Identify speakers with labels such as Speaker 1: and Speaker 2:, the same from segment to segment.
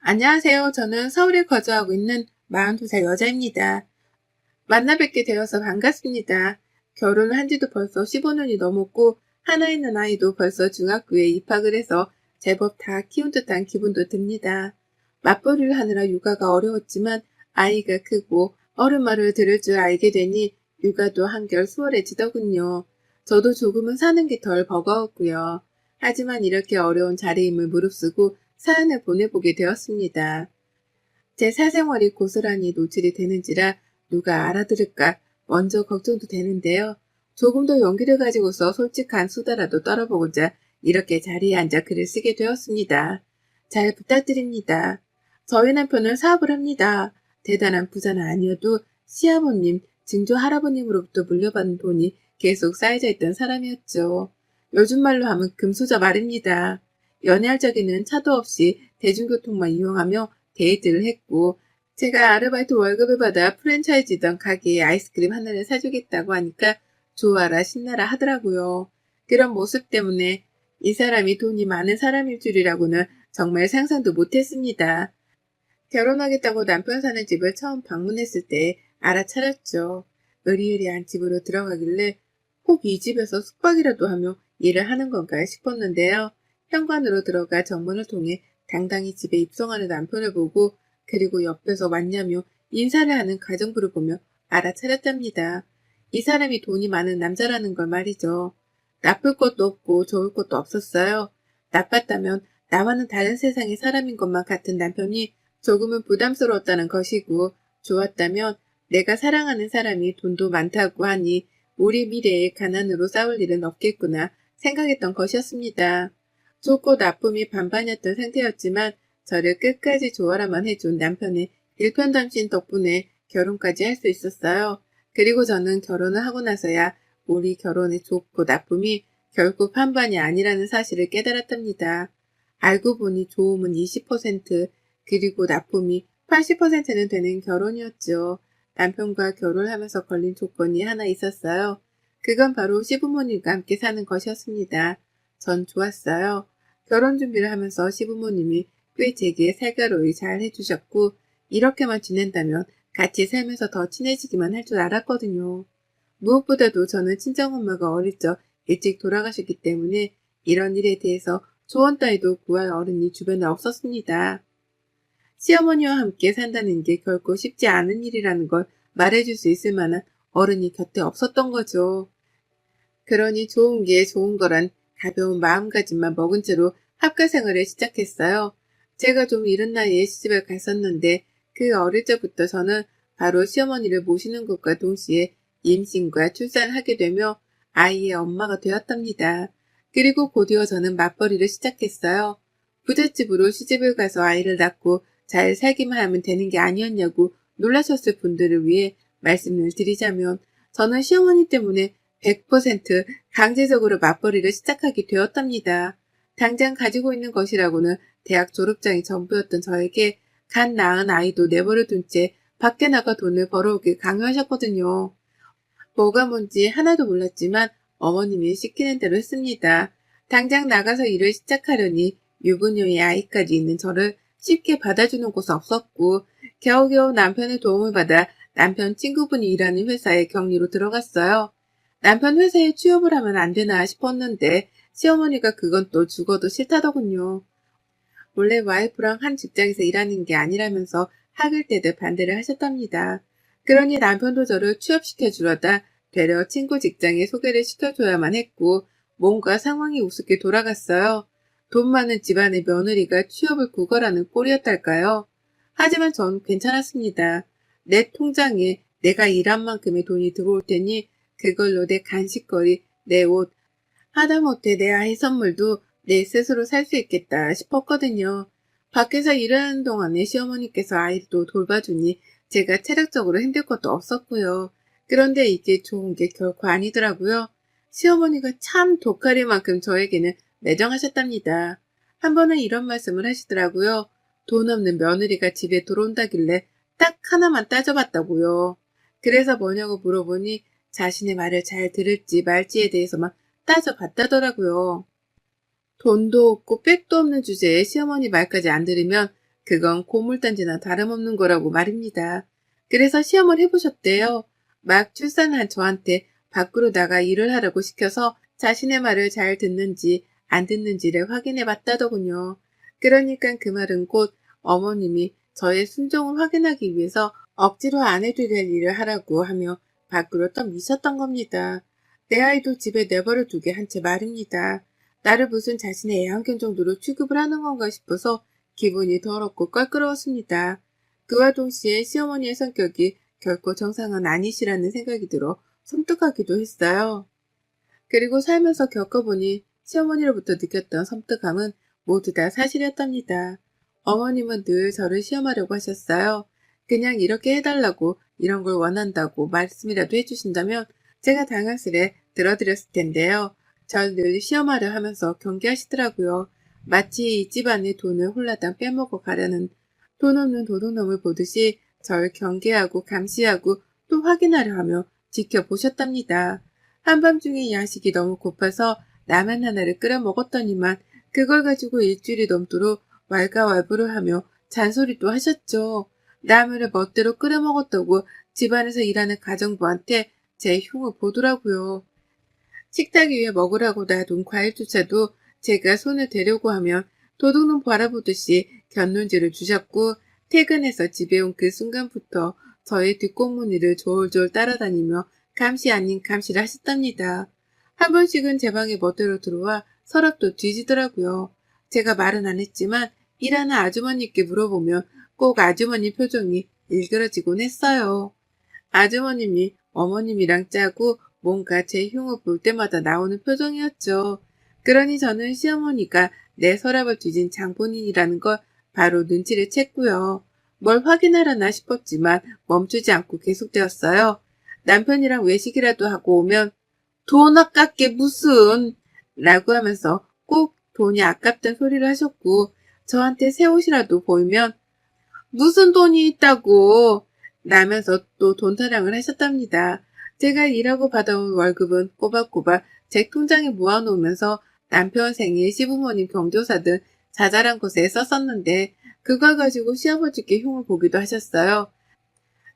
Speaker 1: 안녕하세요. 저는 서울에 거주하고 있는 42살 여자입니다. 만나 뵙게 되어서 반갑습니다. 결혼을 한 지도 벌써 15년이 넘었고 하나 있는 아이도 벌써 중학교에 입학을 해서 제법 다 키운 듯한 기분도 듭니다. 맞벌이를 하느라 육아가 어려웠지만 아이가 크고 어른 말을 들을 줄 알게 되니 육아도 한결 수월해지더군요. 저도 조금은 사는 게 덜 버거웠고요. 하지만 이렇게 어려운 자리임을 무릅쓰고 사연을 보내보게 되었습니다. 제 사생활이 고스란히 노출이 되는지라 누가 알아들을까 먼저 걱정도 되는데요. 조금 더 용기를 가지고서 솔직한 수다라도 떨어보고자 이렇게 자리에 앉아 글을 쓰게 되었습니다. 잘 부탁드립니다. 저희 남편은 사업을 합니다. 대단한 부자는 아니어도 시아버님, 증조 할아버님으로부터 물려받은 돈이 계속 쌓여져 있던 사람이었죠. 요즘 말로 하면 금수저 말입니다. 연애할 적에는 차도 없이 대중교통만 이용하며 데이트를 했고 제가 아르바이트 월급을 받아 프랜차이즈던 가게에 아이스크림 하나를 사주겠다고 하니까 좋아라 신나라 하더라고요. 그런 모습 때문에 이 사람이 돈이 많은 사람일 줄이라고는 정말 상상도 못했습니다. 결혼하겠다고 남편 사는 집을 처음 방문했을 때 알아차렸죠. 으리으리한 집으로 들어가길래 혹 이 집에서 숙박이라도 하며 일을 하는 건가 싶었는데요. 현관으로 들어가 정문을 통해 당당히 집에 입성하는 남편을 보고 그리고 옆에서 왔냐며 인사를 하는 가정부를 보며 알아차렸답니다. 이 사람이 돈이 많은 남자라는 걸 말이죠. 나쁠 것도 없고 좋을 것도 없었어요. 나빴다면 나와는 다른 세상의 사람인 것만 같은 남편이 조금은 부담스러웠다는 것이고 좋았다면 내가 사랑하는 사람이 돈도 많다고 하니 우리 미래에 가난으로 싸울 일은 없겠구나 생각했던 것이었습니다. 좋고 나쁨이 반반이었던 상태였지만 저를 끝까지 좋아라만 해준 남편의 일편단심 덕분에 결혼까지 할 수 있었어요. 그리고 저는 결혼을 하고 나서야 우리 결혼의 좋고 나쁨이 결국 반반이 아니라는 사실을 깨달았답니다. 알고 보니 좋음은 20% 그리고 나쁨이 80%는 되는 결혼이었죠. 남편과 결혼하면서 걸린 조건이 하나 있었어요. 그건 바로 시부모님과 함께 사는 것이었습니다. 전 좋았어요. 결혼 준비를 하면서 시부모님이 꽤 제게 살가로이 잘 해주셨고 이렇게만 지낸다면 같이 살면서 더 친해지기만 할 줄 알았거든요. 무엇보다도 저는 친정엄마가 어릴 적 일찍 돌아가셨기 때문에 이런 일에 대해서 조언 따위도 구할 어른이 주변에 없었습니다. 시어머니와 함께 산다는 게 결코 쉽지 않은 일이라는 걸 말해줄 수 있을 만한 어른이 곁에 없었던 거죠. 그러니 좋은 게 좋은 거란 가벼운 마음가짐만 먹은 채로 학교 생활을 시작했어요. 제가 좀 이른 나이에 시집을 갔었는데 그 어릴 적부터 저는 바로 시어머니를 모시는 것과 동시에 임신과 출산하게 되며 아이의 엄마가 되었답니다. 그리고 곧이어 저는 맞벌이를 시작했어요. 부잣집으로 시집을 가서 아이를 낳고 잘 살기만 하면 되는 게 아니었냐고 놀라셨을 분들을 위해 말씀을 드리자면 저는 시어머니 때문에 100% 강제적으로 맞벌이를 시작하게 되었답니다. 당장 가지고 있는 것이라고는 대학 졸업장이 전부였던 저에게 갓 낳은 아이도 내버려 둔 채 밖에 나가 돈을 벌어오길 강요하셨거든요. 뭐가 뭔지 하나도 몰랐지만 어머님이 시키는 대로 했습니다. 당장 나가서 일을 시작하려니 유부녀의 아이까지 있는 저를 쉽게 받아주는 곳 없었고 겨우겨우 남편의 도움을 받아 남편 친구분이 일하는 회사에 격리로 들어갔어요. 남편 회사에 취업을 하면 안 되나 싶었는데 시어머니가 그건 또 죽어도 싫다더군요. 원래 와이프랑 한 직장에서 일하는 게 아니라면서 학을 때도 반대를 하셨답니다. 그러니 남편도 저를 취업시켜 주려다 되려 친구 직장에 소개를 시켜줘야만 했고 뭔가 상황이 우습게 돌아갔어요. 돈 많은 집안의 며느리가 취업을 구걸하는 꼴이었달까요? 하지만 전 괜찮았습니다. 내 통장에 내가 일한 만큼의 돈이 들어올 테니 그걸로 내 간식거리, 내 옷, 하다못해 내 아이 선물도 내 스스로 살 수 있겠다 싶었거든요. 밖에서 일하는 동안에 시어머니께서 아이도 돌봐주니 제가 체력적으로 힘들 것도 없었고요. 그런데 이게 좋은 게 결코 아니더라고요. 시어머니가 참 독하리만큼 저에게는 매정하셨답니다. 한 번은 이런 말씀을 하시더라고요. 돈 없는 며느리가 집에 들어온다길래 딱 하나만 따져봤다고요. 그래서 뭐냐고 물어보니 자신의 말을 잘 들을지 말지에 대해서만 따져봤다더라고요. 돈도 없고 백도 없는 주제에 시어머니 말까지 안 들으면 그건 고물단지나 다름없는 거라고 말입니다. 그래서 시험을 해보셨대요. 막 출산한 저한테 밖으로 나가 일을 하라고 시켜서 자신의 말을 잘 듣는지 안 듣는지를 확인해 봤다더군요. 그러니까 그 말은 곧 어머님이 저의 순종을 확인하기 위해서 억지로 안 해도 될 일을 하라고 하며 밖으로 떠미셨던 겁니다. 내 아이도 집에 내버려 두게 한 채 말입니다. 나를 무슨 자신의 애완견 정도로 취급을 하는 건가 싶어서 기분이 더럽고 껄끄러웠습니다. 그와 동시에 시어머니의 성격이 결코 정상은 아니시라는 생각이 들어 섬뜩하기도 했어요. 그리고 살면서 겪어보니 시어머니로부터 느꼈던 섬뜩함은 모두 다 사실이었답니다. 어머님은 늘 저를 시험하려고 하셨어요. 그냥 이렇게 해달라고 이런 걸 원한다고 말씀이라도 해주신다면 제가 당황스레 들어드렸을 텐데요. 절 늘 시험하려 하면서 경계하시더라고요. 마치 이 집안의 돈을 홀라당 빼먹어 가려는 돈 없는 도둑놈을 보듯이 절 경계하고 감시하고 또 확인하려 하며 지켜보셨답니다. 한밤중에 야식이 너무 고파서 라면 하나를 끓여 먹었더니만 그걸 가지고 일주일이 넘도록 왈가왈부를 하며 잔소리도 하셨죠. 라면을 멋대로 끓여 먹었다고 집안에서 일하는 가정부한테 제 흉을 보더라고요. 식탁 위에 먹으라고 놔둔 과일조차도 제가 손을 대려고 하면 도둑놈 바라보듯이 곁눈질을 주셨고 퇴근해서 집에 온 그 순간부터 저의 뒷꽁무니를 졸졸 따라다니며 감시 아닌 감시를 하셨답니다. 한 번씩은 제 방에 멋대로 들어와 서랍도 뒤지더라고요. 제가 말은 안 했지만 일하는 아주머니께 물어보면 꼭 아주머니 표정이 일그러지곤 했어요. 아주머님이 어머님이랑 짜고 뭔가 제 흉을 볼 때마다 나오는 표정이었죠. 그러니 저는 시어머니가 내 서랍을 뒤진 장본인이라는 걸 바로 눈치를 챘고요. 뭘 확인하려나 싶었지만 멈추지 않고 계속되었어요. 남편이랑 외식이라도 하고 오면 돈 아깝게 무슨 라고 하면서 꼭 돈이 아깝다는 소리를 하셨고 저한테 새 옷이라도 보이면 무슨 돈이 있다고 라면서 또 돈 타령을 하셨답니다. 제가 일하고 받아온 월급은 꼬박꼬박 제 통장에 모아놓으면서 남편 생일, 시부모님 경조사 등 자잘한 곳에 썼었는데 그걸 가지고 시아버지께 흉을 보기도 하셨어요.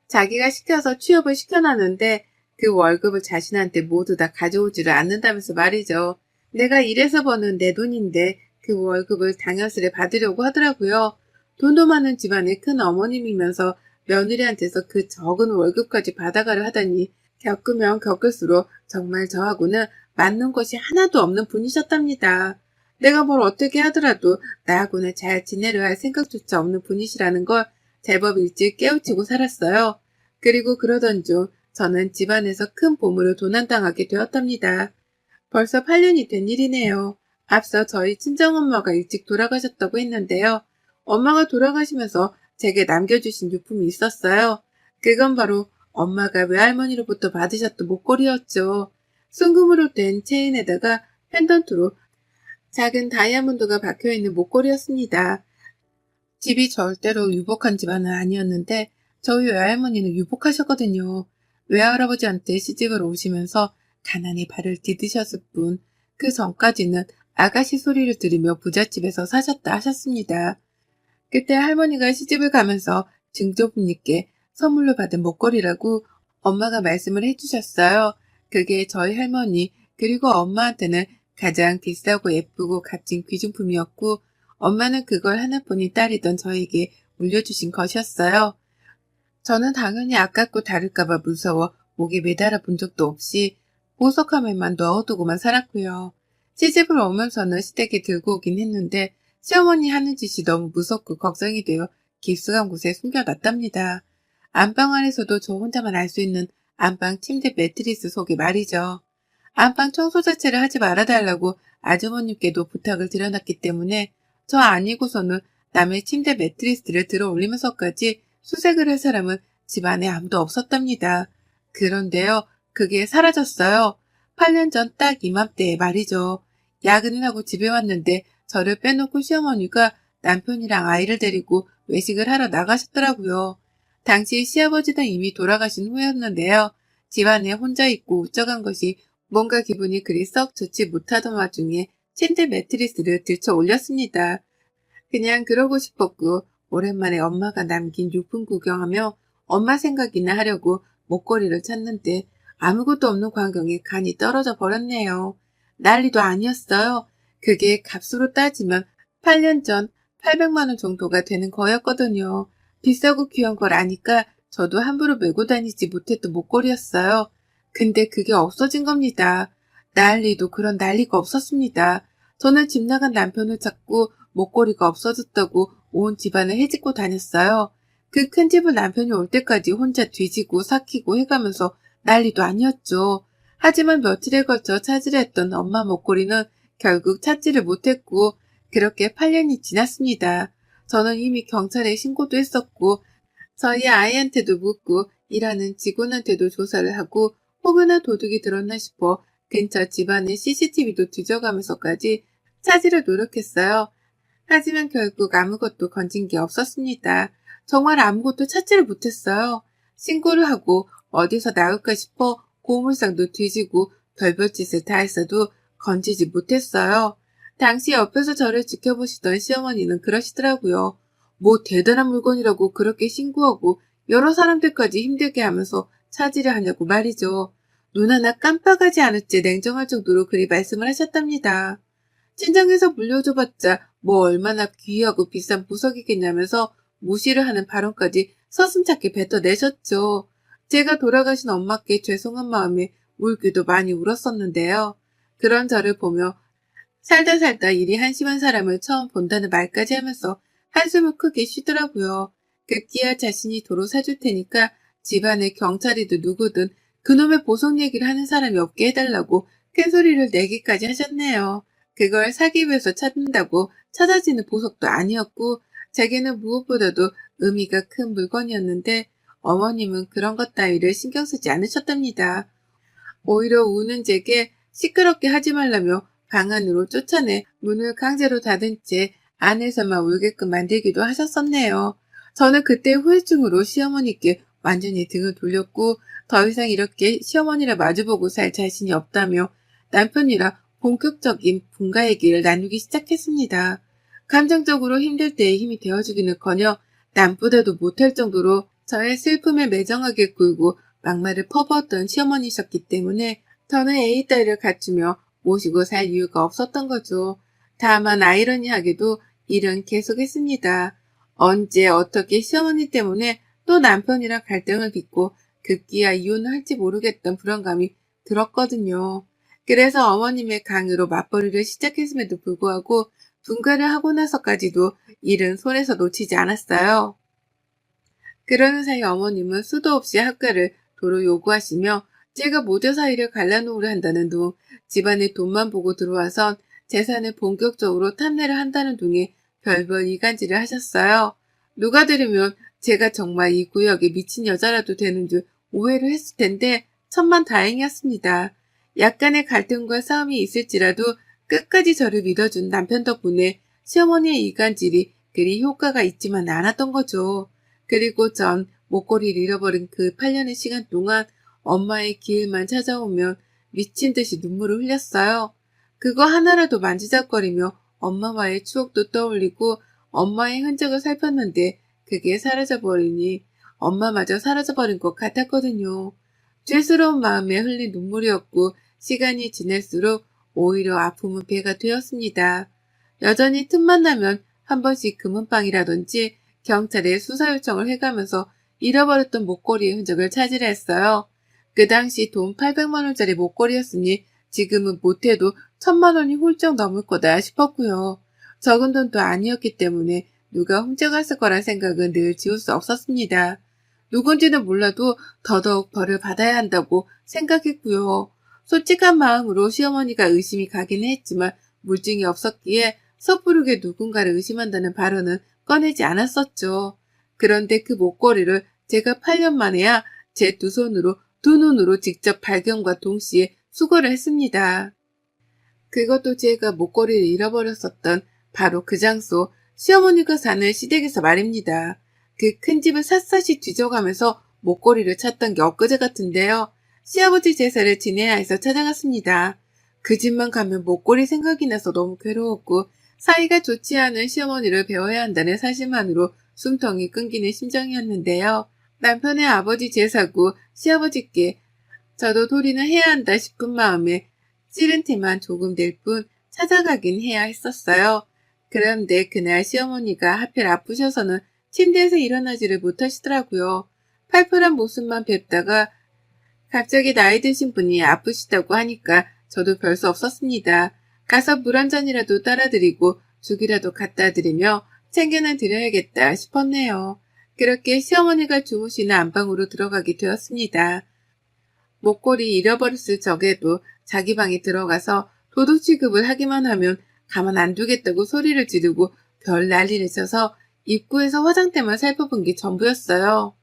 Speaker 1: 자기가 시켜서 취업을 시켜놨는데 그 월급을 자신한테 모두 다 가져오지를 않는다면서 말이죠. 내가 일해서 버는 내 돈인데 그 월급을 당연스레 받으려고 하더라고요. 돈도 많은 집안의 큰 어머님이면서 며느리한테서 그 적은 월급까지 받아가려 하다니 겪으면 겪을수록 정말 저하고는 맞는 것이 하나도 없는 분이셨답니다. 내가 뭘 어떻게 하더라도 나하고는 잘 지내려 할 생각조차 없는 분이시라는 걸 제법 일찍 깨우치고 살았어요. 그리고 그러던 중 저는 집안에서 큰 보물을 도난당하게 되었답니다. 벌써 8년이 된 일이네요. 앞서 저희 친정엄마가 일찍 돌아가셨다고 했는데요. 엄마가 돌아가시면서 제게 남겨주신 유품이 있었어요. 그건 바로 엄마가 외할머니로부터 받으셨던 목걸이였죠. 순금으로 된 체인에다가 펜던트로 작은 다이아몬드가 박혀있는 목걸이였습니다. 집이 절대로 유복한 집안은 아니었는데 저희 외할머니는 유복하셨거든요. 외할아버지한테 시집을 오시면서 가난히 발을 디디셨을 뿐 그 전까지는 아가씨 소리를 들으며 부잣집에서 사셨다 하셨습니다. 그때 할머니가 시집을 가면서 증조부님께 선물로 받은 목걸이라고 엄마가 말씀을 해주셨어요. 그게 저희 할머니 그리고 엄마한테는 가장 비싸고 예쁘고 값진 귀중품이었고 엄마는 그걸 하나뿐인 딸이던 저에게 물려주신 것이었어요. 저는 당연히 아깝고 다를까봐 무서워 목에 매달아 본 적도 없이 보석함에만 넣어두고만 살았고요. 시집을 오면서는 시댁에 들고 오긴 했는데 시어머니 하는 짓이 너무 무섭고 걱정이 되어 깊숙한 곳에 숨겨놨답니다. 안방 안에서도 저 혼자만 알 수 있는 안방 침대 매트리스 속에 말이죠. 안방 청소 자체를 하지 말아달라고 아주머님께도 부탁을 드려놨기 때문에 저 아니고서는 남의 침대 매트리스를 들어 올리면서까지 수색을 할 사람은 집안에 아무도 없었답니다. 그런데요, 그게 사라졌어요. 8년 전 딱 이맘때에 말이죠. 야근을 하고 집에 왔는데 저를 빼놓고 시어머니가 남편이랑 아이를 데리고 외식을 하러 나가셨더라고요. 당시 시아버지는 이미 돌아가신 후였는데요. 집안에 혼자 있고 우쩍한 것이 뭔가 기분이 그리 썩 좋지 못하던 와중에 침대 매트리스를 들쳐 올렸습니다. 그냥 그러고 싶었고 오랜만에 엄마가 남긴 유품 구경하며 엄마 생각이나 하려고 목걸이를 찾는데 아무것도 없는 광경에 간이 떨어져 버렸네요. 난리도 아니었어요. 그게 값으로 따지면 8년 전 800만 원 정도가 되는 거였거든요. 비싸고 귀한 걸 아니까 저도 함부로 메고 다니지 못했던 목걸이였어요. 근데 그게 없어진 겁니다. 난리도 그런 난리가 없었습니다. 저는 집 나간 남편을 찾고 목걸이가 없어졌다고 온 집안을 헤집고 다녔어요. 그 큰 집을 남편이 올 때까지 혼자 뒤지고 삭히고 해가면서 난리도 아니었죠. 하지만 며칠에 걸쳐 찾으려 했던 엄마 목걸이는 결국 찾지를 못했고 그렇게 8년이 지났습니다. 저는 이미 경찰에 신고도 했었고 저희 아이한테도 묻고 일하는 직원한테도 조사를 하고 혹여나 도둑이 들었나 싶어 근처 집안의 CCTV도 뒤져가면서까지 찾으려 노력했어요. 하지만 결국 아무것도 건진 게 없었습니다. 정말 아무것도 찾지를 못했어요. 신고를 하고 어디서 나올까 싶어 고물상도 뒤지고 별별 짓을 다 했어도 건지지 못했어요. 당시 옆에서 저를 지켜보시던 시어머니는 그러시더라고요. 뭐 대단한 물건이라고 그렇게 신고하고 여러 사람들까지 힘들게 하면서 찾으려 하냐고 말이죠. 눈 하나 깜빡하지 않았지 냉정할 정도로 그리 말씀을 하셨답니다. 친정에서 물려줘봤자 뭐 얼마나 귀하고 비싼 보석이겠냐면서 무시를 하는 발언까지 서슴찮게 뱉어내셨죠. 제가 돌아가신 엄마께 죄송한 마음에 울기도 많이 울었었는데요. 그런 저를 보며 살다 살다 일이 한심한 사람을 처음 본다는 말까지 하면서 한숨을 크게 쉬더라고요. 급기야 자신이 도로 사줄 테니까 집안에 경찰이든 누구든 그놈의 보석 얘기를 하는 사람이 없게 해달라고 큰 소리를 내기까지 하셨네요. 그걸 사기 위해서 찾는다고 찾아지는 보석도 아니었고 제게는 무엇보다도 의미가 큰 물건이었는데 어머님은 그런 것 따위를 신경 쓰지 않으셨답니다. 오히려 우는 제게 시끄럽게 하지 말라며 방 안으로 쫓아내 문을 강제로 닫은 채 안에서만 울게끔 만들기도 하셨었네요. 저는 그때 후유증으로 시어머니께 완전히 등을 돌렸고 더 이상 이렇게 시어머니를 마주보고 살 자신이 없다며 남편이랑 본격적인 분가 얘기를 나누기 시작했습니다. 감정적으로 힘들 때에 힘이 되어주기는커녕 남보다도 못할 정도로 저의 슬픔에 매정하게 굴고 막말을 퍼부었던 시어머니셨기 때문에 저는 애의 딸을 갖추며 모시고 살 이유가 없었던 거죠. 다만 아이러니하게도 일은 계속했습니다. 언제 어떻게 시어머니 때문에 또 남편이랑 갈등을 빚고 급기야 이혼을 할지 모르겠던 불안감이 들었거든요. 그래서 어머님의 강요로 맞벌이를 시작했음에도 불구하고 분가를 하고 나서까지도 일은 손에서 놓치지 않았어요. 그러는 사이 어머님은 수도 없이 학가를 도로 요구하시며 제가 모자 사이를 갈라놓으려 한다는 둥, 집안의 돈만 보고 들어와선 재산을 본격적으로 탐내를 한다는 둥에 별별 이간질을 하셨어요. 누가 들으면 제가 정말 이 구역에 미친 여자라도 되는 줄 오해를 했을 텐데 천만 다행이었습니다. 약간의 갈등과 싸움이 있을지라도 끝까지 저를 믿어준 남편 덕분에 시어머니의 이간질이 그리 효과가 있지만 않았던 거죠. 그리고 전 목걸이를 잃어버린 그 8년의 시간 동안 엄마의 기일만 찾아오면 미친 듯이 눈물을 흘렸어요. 그거 하나라도 만지작거리며 엄마와의 추억도 떠올리고 엄마의 흔적을 살폈는데 그게 사라져버리니 엄마마저 사라져버린 것 같았거든요. 죄스러운 마음에 흘린 눈물이었고 시간이 지날수록 오히려 아픔은 배가 되었습니다. 여전히 틈만 나면 한 번씩 금은방이라든지 경찰에 수사 요청을 해가면서 잃어버렸던 목걸이의 흔적을 찾으려 했어요. 그 당시 돈 800만 원짜리 목걸이였으니 지금은 못해도 1000만 원이 훌쩍 넘을 거다 싶었고요. 적은 돈도 아니었기 때문에 누가 훔쳐갔을 거란 생각은 늘 지울 수 없었습니다. 누군지는 몰라도 더더욱 벌을 받아야 한다고 생각했고요. 솔직한 마음으로 시어머니가 의심이 가기는 했지만 물증이 없었기에 섣부르게 누군가를 의심한다는 발언은 꺼내지 않았었죠. 그런데 그 목걸이를 제가 8년 만에야 제 두 손으로 두 눈으로 직접 발견과 동시에 수거를 했습니다. 그것도 제가 목걸이를 잃어버렸었던 바로 그 장소, 시어머니가 사는 시댁에서 말입니다. 그 큰 집을 샅샅이 뒤져가면서 목걸이를 찾던 게 엊그제 같은데요. 시아버지 제사를 지내야 해서 찾아갔습니다. 그 집만 가면 목걸이 생각이 나서 너무 괴로웠고 사이가 좋지 않은 시어머니를 배워야 한다는 사실만으로 숨통이 끊기는 심정이었는데요. 남편의 아버지 제사고 시아버지께 저도 도리는 해야 한다 싶은 마음에 싫은 티만 조금 낼 뿐 찾아가긴 해야 했었어요. 그런데 그날 시어머니가 하필 아프셔서는 침대에서 일어나지를 못하시더라고요. 팔팔한 모습만 뵙다가 갑자기 나이 드신 분이 아프시다고 하니까 저도 별 수 없었습니다. 가서 물 한 잔이라도 따라드리고 죽이라도 갖다 드리며 챙겨는 드려야겠다 싶었네요. 그렇게 시어머니가 주무시는 안방으로 들어가게 되었습니다. 목걸이 잃어버렸을 적에도 자기 방에 들어가서 도둑 취급을 하기만 하면 가만 안 두겠다고 소리를 지르고 별 난리를 쳐서 입구에서 화장대만 살펴본 게 전부였어요.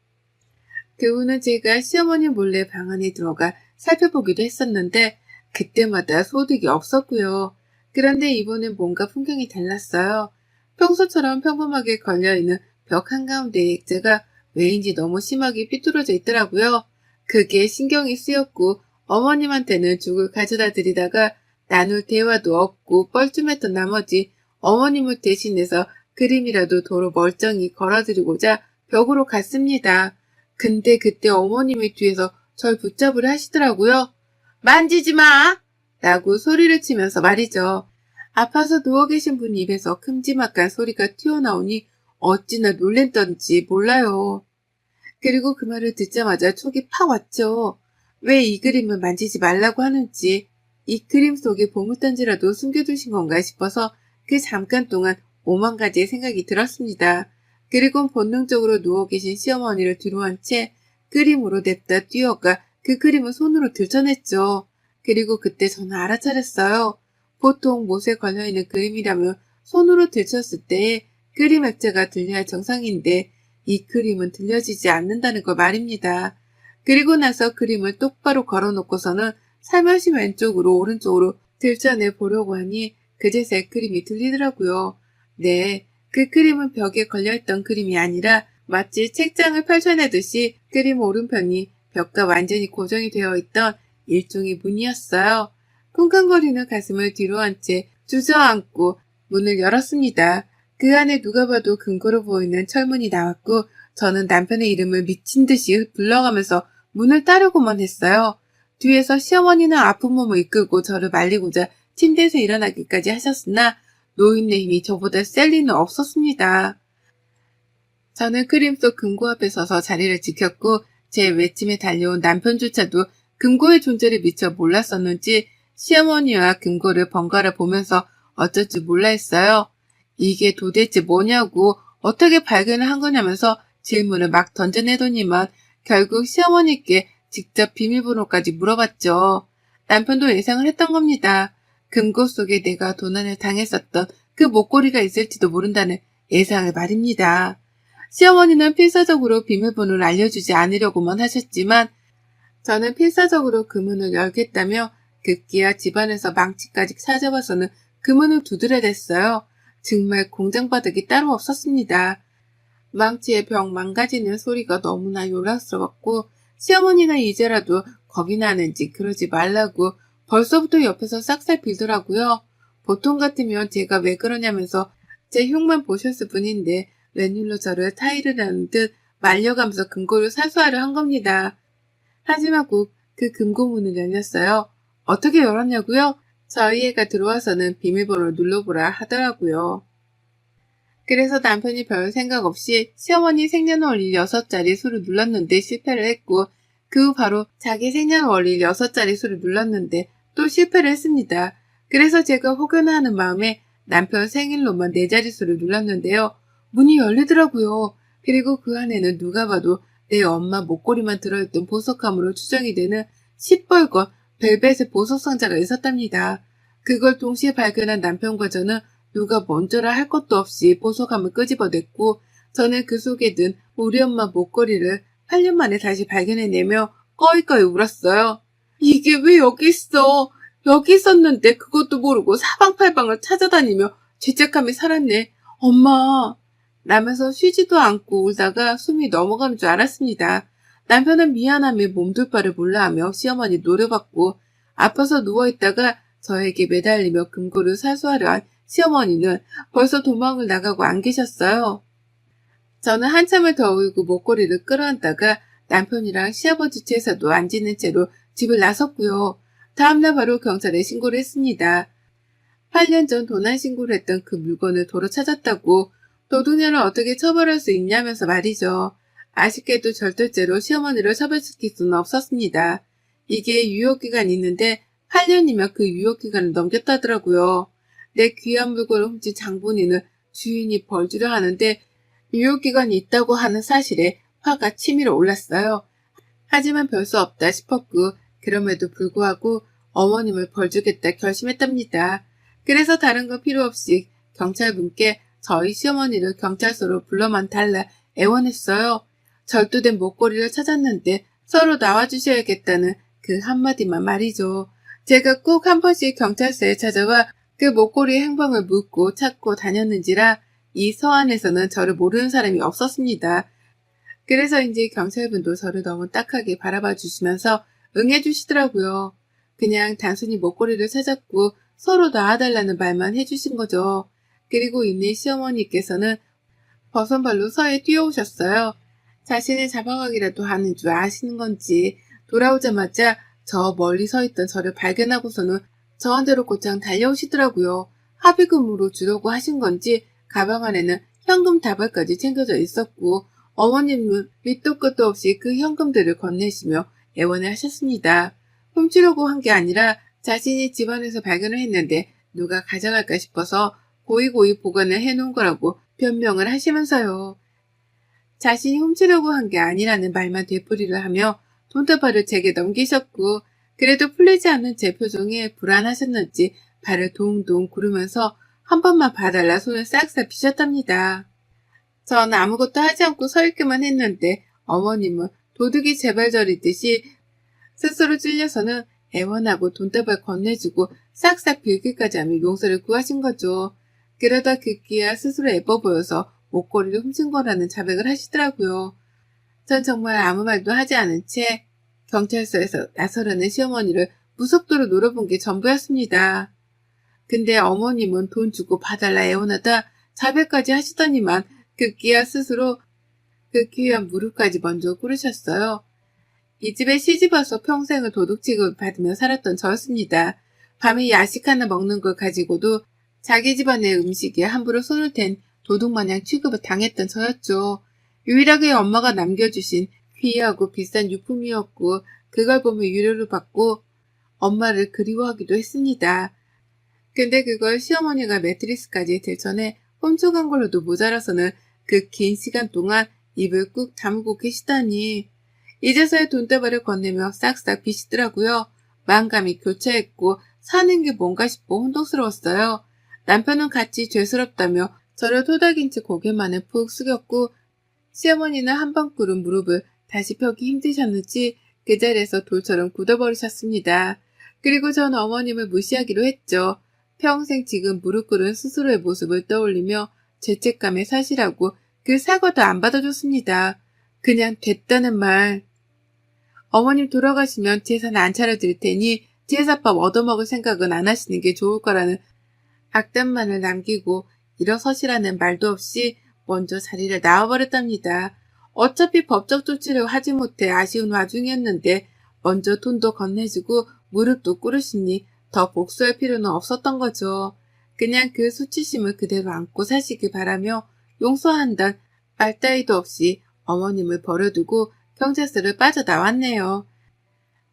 Speaker 1: 그 후는 제가 시어머니 몰래 방 안에 들어가 살펴보기도 했었는데 그때마다 소득이 없었고요. 그런데 이번엔 뭔가 풍경이 달랐어요. 평소처럼 평범하게 걸려있는 벽 한가운데의 액자가 왜인지 너무 심하게 삐뚤어져 있더라고요. 그게 신경이 쓰였고 어머님한테는 죽을 가져다 드리다가 나눌 대화도 없고 뻘쭘했던 나머지 어머님을 대신해서 그림이라도 도로 멀쩡히 걸어드리고자 벽으로 갔습니다. 근데 그때 어머님이 뒤에서 절 붙잡으려 하시더라고요. 만지지 마! 라고 소리를 치면서 말이죠. 아파서 누워 계신 분 입에서 큼지막한 소리가 튀어나오니 어찌나 놀랬던지 몰라요. 그리고 그 말을 듣자마자 촉이 팍 왔죠. 왜 이 그림을 만지지 말라고 하는지, 이 그림 속에 보물단지라도 숨겨두신 건가 싶어서 그 잠깐 동안 오만 가지의 생각이 들었습니다. 그리고 본능적으로 누워 계신 시어머니를 뒤로 한 채 그림으로 냅다 뛰어가 그 그림을 손으로 들춰냈죠. 그리고 그때 저는 알아차렸어요. 보통 못에 걸려있는 그림이라면 손으로 들쳤을 때에 그림 액자가 들려야 정상인데 이 그림은 들려지지 않는다는 걸 말입니다. 그리고 나서 그림을 똑바로 걸어놓고서는 살며시 왼쪽으로 오른쪽으로 들춰내 보려고 하니 그제서야 그림이 들리더라고요. 네, 그 그림은 벽에 걸려있던 그림이 아니라 마치 책장을 펼쳐내듯이 그림 오른편이 벽과 완전히 고정이 되어 있던 일종의 문이었어요. 쿵쾅거리는 가슴을 뒤로 한 채 주저앉고 문을 열었습니다. 그 안에 누가 봐도 근거로 보이는 철문이 나왔고 저는 남편의 이름을 미친 듯이 불러가면서 문을 따르고만 했어요. 뒤에서 시어머니는 아픈 몸을 이끌고 저를 말리고자 침대에서 일어나기까지 하셨으나 노인네 힘이 저보다 셀 리는 없었습니다. 저는 그림 속 금고 앞에 서서 자리를 지켰고 제 외침에 달려온 남편조차도 금고의 존재를 미처 몰랐었는지 시어머니와 금고를 번갈아 보면서 어쩔 줄 몰라 했어요. 이게 도대체 뭐냐고 어떻게 발견을 한 거냐면서 질문을 막 던져내더니만 결국 시어머니께 직접 비밀번호까지 물어봤죠. 남편도 예상을 했던 겁니다. 금고 속에 내가 도난을 당했었던 그 목걸이가 있을지도 모른다는 예상을 말입니다. 시어머니는 필사적으로 비밀번호를 알려주지 않으려고만 하셨지만 저는 필사적으로 그 문을 열겠다며 급기야 집안에서 망치까지 찾아봐서는 그 문을 두드려댔어요. 정말 공장바닥이 따로 없었습니다. 망치의 벽 망가지는 소리가 너무나 요란스러웠고 시어머니는 이제라도 겁이 나는지 그러지 말라고 벌써부터 옆에서 싹싹 빌더라고요. 보통 같으면 제가 왜 그러냐면서 제 흉만 보셨을 뿐인데 웬일로 저를 타이를 하는 듯 말려가면서 금고를 사수하려 한 겁니다. 하지만 곧 그 금고문을 열렸어요. 어떻게 열었냐고요? 저희 애가 들어와서는 비밀번호를 눌러보라 하더라고요. 그래서 남편이 별 생각 없이 시어머니 생년월일 6자리 수를 눌렀는데 실패를 했고 그 후 바로 자기 생년월일 6자리 수를 눌렀는데 또 실패를 했습니다. 그래서 제가 혹여나 하는 마음에 남편 생일로만 4자릿수를 눌렀는데요. 문이 열리더라고요. 그리고 그 안에는 누가 봐도 내 엄마 목걸이만 들어있던 보석함으로 추정이 되는 시뻘건 벨벳의 보석 상자가 있었답니다. 그걸 동시에 발견한 남편과 저는 누가 먼저라 할 것도 없이 보석함을 끄집어냈고 저는 그 속에 든 우리 엄마 목걸이를 8년 만에 다시 발견해내며 꺼이꺼이 울었어요. 이게 왜 여기 있어? 여기 있었는데 그것도 모르고 사방팔방을 찾아다니며 죄책감이 살았네. 엄마! 라면서 쉬지도 않고 울다가 숨이 넘어가는 줄 알았습니다. 남편은 미안함에 몸둘 바를 몰라하며 시어머니 노려봤고 아파서 누워있다가 저에게 매달리며 금고를 사수하려 한 시어머니는 벌써 도망을 나가고 안 계셨어요. 저는 한참을 더 울고 목걸이를 끌어안다가 남편이랑 시아버지 채에서도 안 지는 채로 집을 나섰고요. 다음날 바로 경찰에 신고를 했습니다. 8년 전 도난 신고를 했던 그 물건을 도로 찾았다고 도둑년을 어떻게 처벌할 수 있냐면서 말이죠. 아쉽게도 절도죄로 시어머니를 처벌시킬 수는 없었습니다. 이게 유효기간이 있는데 8년이면 그 유효기간을 넘겼다더라고요. 내 귀한 물건을 훔친 장본인을 주인이 벌주려 하는데 유효기간이 있다고 하는 사실에 화가 치밀어 올랐어요. 하지만 별 수 없다 싶었고 그럼에도 불구하고 어머님을 벌주겠다 결심했답니다. 그래서 다른 거 필요 없이 경찰분께 저희 시어머니를 경찰서로 불러만 달라 애원했어요. 절도된 목걸이를 찾았는데 서로 나와주셔야겠다는 그 한마디만 말이죠. 제가 꼭 한 번씩 경찰서에 찾아와 그 목걸이의 행방을 묻고 찾고 다녔는지라 이 서안에서는 저를 모르는 사람이 없었습니다. 그래서인지 경찰분도 저를 너무 딱하게 바라봐 주시면서 응해주시더라고요. 그냥 단순히 목걸이를 찾았고 서로 놔달라는 말만 해주신 거죠. 그리고 있는 시어머니께서는 버선발로 서에 뛰어오셨어요. 자신을 잡아가기라도 하는 줄 아시는 건지 돌아오자마자 저 멀리 서 있던 저를 발견하고서는 저한테로 곧장 달려오시더라고요. 합의금으로 주려고 하신 건지 가방 안에는 현금 다발까지 챙겨져 있었고 어머님은 밑도 끝도 없이 그 현금들을 건네시며 애원을 하셨습니다. 훔치려고 한 게 아니라 자신이 집안에서 발견을 했는데 누가 가져갈까 싶어서 고이고이 보관을 해놓은 거라고 변명을 하시면서요. 자신이 훔치려고 한 게 아니라는 말만 되풀이를 하며 돈다발을 제게 넘기셨고 그래도 풀리지 않는 제 표정에 불안하셨는지 발을 동동 구르면서 한 번만 봐달라 손을 싹싹 비셨답니다. 전 아무것도 하지 않고 서 있기만 했는데 어머님은 도둑이 제발 저리듯이 스스로 찔려서는 애원하고 돈다발 건네주고 싹싹 빌기까지 하며 용서를 구하신 거죠. 그러다 급기야 스스로 예뻐 보여서 목걸이를 훔친 거라는 자백을 하시더라고요. 전 정말 아무 말도 하지 않은 채 경찰서에서 나서려는 시어머니를 무속도로 노려본 게 전부였습니다. 근데 어머님은 돈 주고 봐달라 애원하다 자백까지 하시더니만 급기야 스스로 그 귀한 무릎까지 먼저 꿇으셨어요. 이 집에 시집와서 평생을 도둑 취급을 받으며 살았던 저였습니다. 밤에 야식 하나 먹는 걸 가지고도 자기 집안의 음식에 함부로 손을 댄 도둑마냥 취급을 당했던 저였죠. 유일하게 엄마가 남겨주신 귀하고 비싼 유품이었고 그걸 보며 위로를 받고 엄마를 그리워하기도 했습니다. 근데 그걸 시어머니가 매트리스까지 들전에 훔쳐간 걸로도 모자라서는 그 긴 시간 동안 입을 꾹 다물고 계시다니. 이제서야 돈다발을 건네며 싹싹 비시더라고요. 만감이 교차했고 사는 게 뭔가 싶어 혼동스러웠어요. 남편은 같이 죄스럽다며 저를 토닥인 채 고개만을 푹 숙였고 시어머니는 한 번 꿇은 무릎을 다시 펴기 힘드셨는지 그 자리에서 돌처럼 굳어버리셨습니다. 그리고 전 어머님을 무시하기로 했죠. 평생 지금 무릎 꿇은 스스로의 모습을 떠올리며 죄책감에 사실하고 그 사과도 안 받아줬습니다. 그냥 됐다는 말. 어머님 돌아가시면 제사는 안 차려드릴 테니 제사밥 얻어먹을 생각은 안 하시는 게 좋을 거라는 악담만을 남기고 일어서시라는 말도 없이 먼저 자리를 나와버렸답니다. 어차피 법적 조치를 하지 못해 아쉬운 와중이었는데 먼저 돈도 건네주고 무릎도 꿇으시니 더 복수할 필요는 없었던 거죠. 그냥 그 수치심을 그대로 안고 사시길 바라며 용서한단 말 따위도 없이 어머님을 버려두고 경찰서를 빠져나왔네요.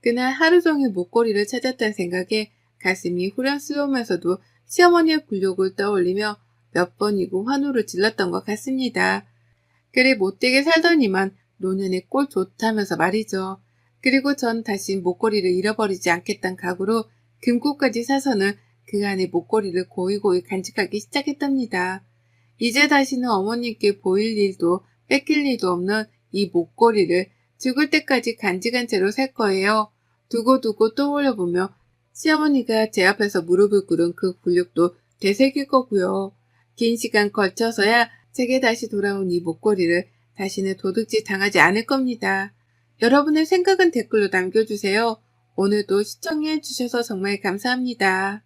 Speaker 1: 그날 하루 종일 목걸이를 찾았다는 생각에 가슴이 후련스러우면서도 시어머니의 굴욕을 떠올리며 몇 번이고 환호를 질렀던 것 같습니다. 그리 못되게 살더니만 노년에 꼴 좋다면서 말이죠. 그리고 전 다시 목걸이를 잃어버리지 않겠다는 각오로 금고까지 사서는 그 안에 목걸이를 고이고이 간직하기 시작했답니다. 이제 다시는 어머님께 보일 일도 뺏길 일도 없는 이 목걸이를 죽을 때까지 간직한 채로 살 거예요. 두고두고 떠올려보며 시어머니가 제 앞에서 무릎을 꿇은 그 굴욕도 되새길 거고요. 긴 시간 걸쳐서야 제게 다시 돌아온 이 목걸이를 다시는 도둑질 당하지 않을 겁니다. 여러분의 생각은 댓글로 남겨주세요. 오늘도 시청해주셔서 정말 감사합니다.